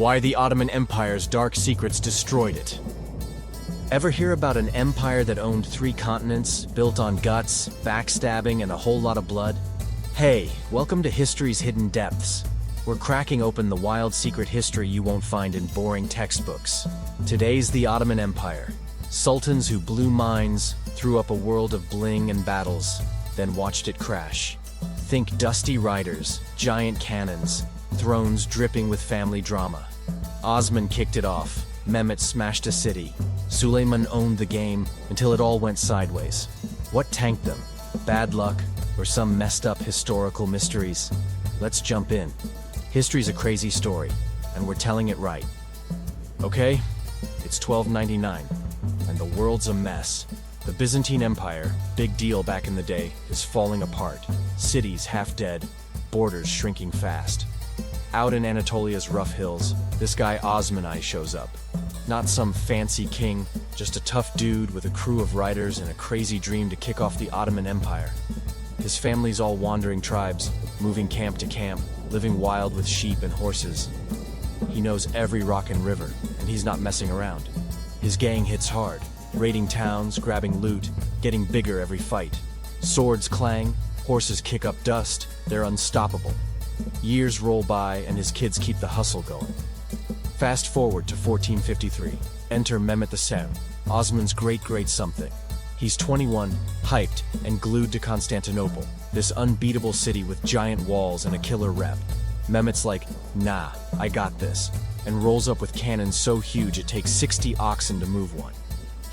Why the Ottoman Empire's dark secrets destroyed it. Ever hear about an empire that owned 3 continents, built on guts, backstabbing, and a whole lot of blood? Hey, welcome to History's Hidden Depths. We're cracking open the wild secret history you won't find in boring textbooks. Today's the Ottoman Empire. Sultans who blew minds, threw up a world of bling and battles, then watched it crash. Think dusty riders, giant cannons, thrones dripping with family drama. Osman kicked it off. Mehmet smashed a city. Suleiman owned the game until it all went sideways. What tanked them? Bad luck or some messed up historical mysteries? Let's jump in. History's a crazy story, and we're telling it right. Okay, it's 1299, and the world's a mess. The Byzantine Empire, big deal back in the day, is falling apart. Cities half dead, borders shrinking fast. Out in Anatolia's rough hills, this guy Osman shows up. Not some fancy king, just a tough dude with a crew of riders and a crazy dream to kick off the Ottoman Empire. His family's all wandering tribes, moving camp to camp, living wild with sheep and horses. He knows every rock and river, and he's not messing around. His gang hits hard, raiding towns, grabbing loot, getting bigger every fight. Swords clang, horses kick up dust, they're unstoppable. Years roll by and his kids keep the hustle going. Fast forward to 1453. Enter Mehmet II, Osman's great something. He's 21, hyped, and glued to Constantinople, this unbeatable city with giant walls and a killer rep. Mehmet's like, nah, I got this, and rolls up with cannons so huge it takes 60 oxen to move one.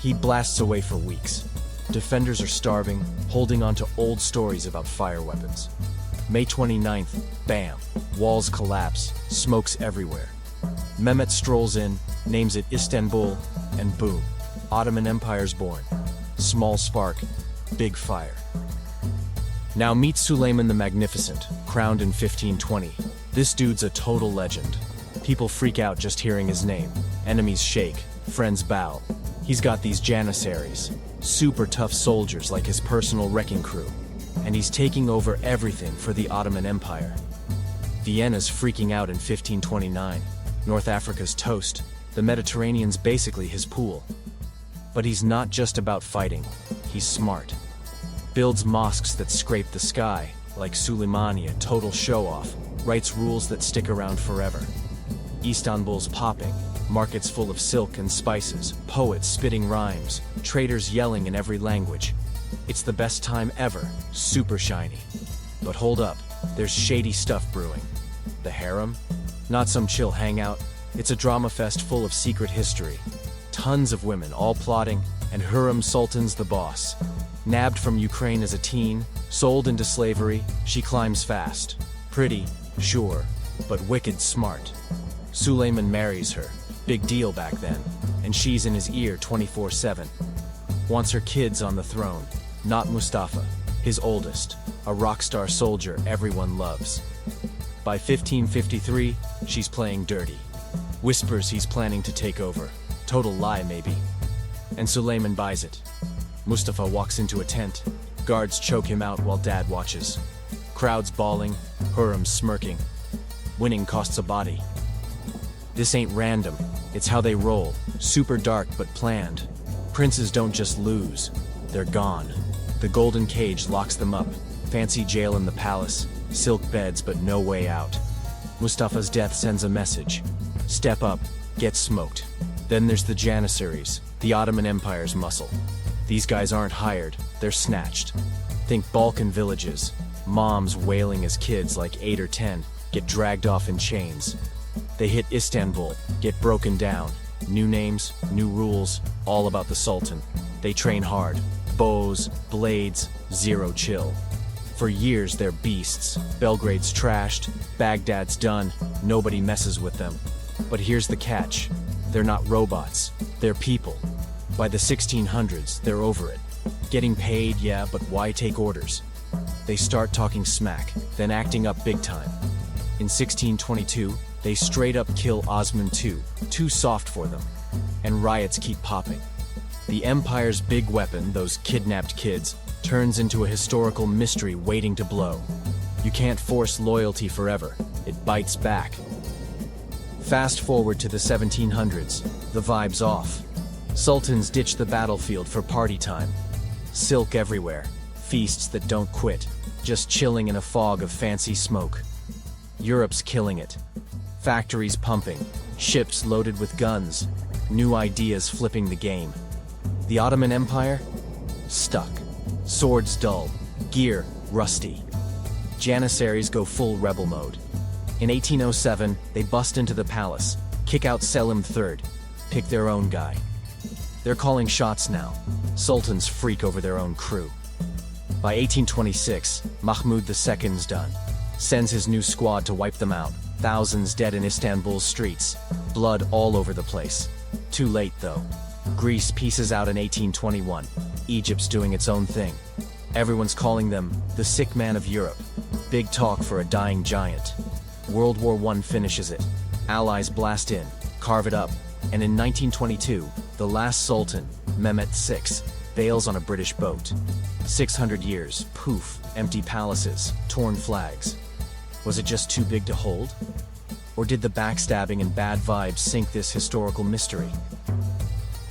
He blasts away for weeks. Defenders are starving, holding on to old stories about fire weapons. May 29th, bam, walls collapse, smokes everywhere. Mehmet strolls in, names it Istanbul, and boom, Ottoman Empire's born. Small spark, big fire. Now meet Suleiman the Magnificent, crowned in 1520. This dude's a total legend. People freak out just hearing his name. Enemies shake, friends bow. He's got these janissaries, super tough soldiers like his personal wrecking crew. And he's taking over everything for the Ottoman Empire. Vienna's freaking out in 1529. North Africa's toast. The Mediterranean's basically his pool. But he's not just about fighting. He's smart. Builds mosques that scrape the sky, like Suleimani, a total show-off. Writes rules that stick around forever. Istanbul's popping. Markets full of silk and spices. Poets spitting rhymes. Traders yelling in every language. It's the best time ever, super shiny. But hold up, there's shady stuff brewing. The harem? Not some chill hangout, it's a drama fest full of secret history. Tons of women all plotting, and Hurrem Sultan's the boss. Nabbed from Ukraine as a teen, sold into slavery, she climbs fast. Pretty, sure, but wicked smart. Suleiman marries her, big deal back then, and she's in his ear 24/7. Wants her kids on the throne. Not Mustafa, his oldest, a rock star soldier everyone loves. By 1553, she's playing dirty. Whispers he's planning to take over. Total lie, maybe. And Suleiman buys it. Mustafa walks into a tent. Guards choke him out while dad watches. Crowds bawling, Hurrem smirking. Winning costs a body. This ain't random, it's how they roll. Super dark but planned. Princes don't just lose, they're gone. The golden cage locks them up. Fancy jail in the palace. Silk beds, but no way out. Mustafa's death sends a message. Step up, get smoked. Then there's the janissaries, the Ottoman Empire's muscle. These guys aren't hired, they're snatched. Think Balkan villages. Moms wailing as kids like 8 or 10 get dragged off in chains. They hit Istanbul, get broken down. New names, new rules, all about the Sultan. They train hard. Bows, blades, zero chill. For years they're beasts. Belgrade's trashed, Baghdad's done, nobody messes with them. But here's the catch. They're not robots, they're people. By the 1600s, they're over it. Getting paid, yeah, but why take orders? They start talking smack, then acting up big time. In 1622, they straight up kill Osman II, too soft for them. And riots keep popping. The Empire's big weapon, those kidnapped kids, turns into a historical mystery waiting to blow. You can't force loyalty forever. It bites back. Fast forward to the 1700s, the vibe's off. Sultans ditch the battlefield for party time. Silk everywhere, feasts that don't quit, just chilling in a fog of fancy smoke. Europe's killing it. Factories pumping, ships loaded with guns, new ideas flipping the game. The Ottoman Empire? Stuck. Swords dull, gear rusty. Janissaries go full rebel mode. In 1807, they bust into the palace, kick out Selim III, pick their own guy. They're calling shots now. Sultans freak over their own crew. By 1826, Mahmud II's done. Sends his new squad to wipe them out. Thousands dead in Istanbul's streets. Blood all over the place. Too late, though. Greece pieces out in 1821. Egypt's doing its own thing. Everyone's calling them the sick man of Europe. Big talk for a dying giant. World War I finishes it. Allies blast in, carve it up, and in 1922, the last sultan, Mehmet VI, bails on a British boat. 600 years, poof, empty palaces, torn flags. Was it just too big to hold? Or did the backstabbing and bad vibes sink this historical mystery?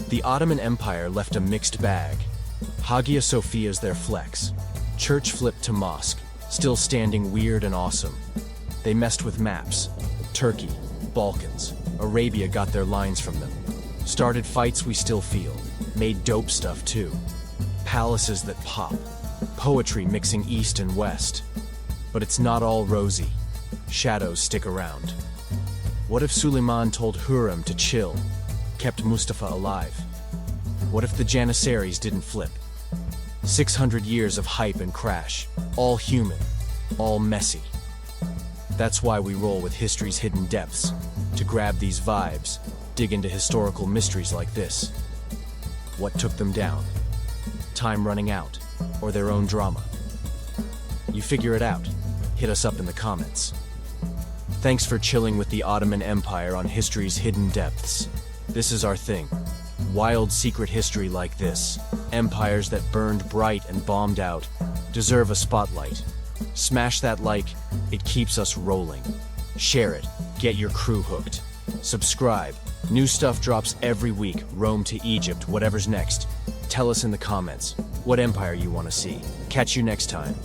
The Ottoman Empire left a mixed bag. Hagia Sophia's their flex. Church flipped to mosque, still standing weird and awesome. They messed with maps. Turkey, Balkans, Arabia got their lines from them. Started fights we still feel. Made dope stuff too. Palaces that pop. Poetry mixing east and west. But it's not all rosy. Shadows stick around. What if Suleiman told Hurrem to chill, kept Mustafa alive? What if the Janissaries didn't flip? 600 years of hype and crash, all human, all messy. That's why we roll with history's hidden depths, to grab these vibes, dig into historical mysteries like this. What took them down? Time running out, or their own drama? You figure it out. Hit us up in the comments. Thanks for chilling with the Ottoman Empire on history's hidden depths. This is our thing. Wild secret history like this, empires that burned bright and bombed out, deserve a spotlight. Smash that like, it keeps us rolling. Share it, get your crew hooked. Subscribe, new stuff drops every week. Rome to Egypt, whatever's next. Tell us in the comments what empire you want to see. Catch you next time.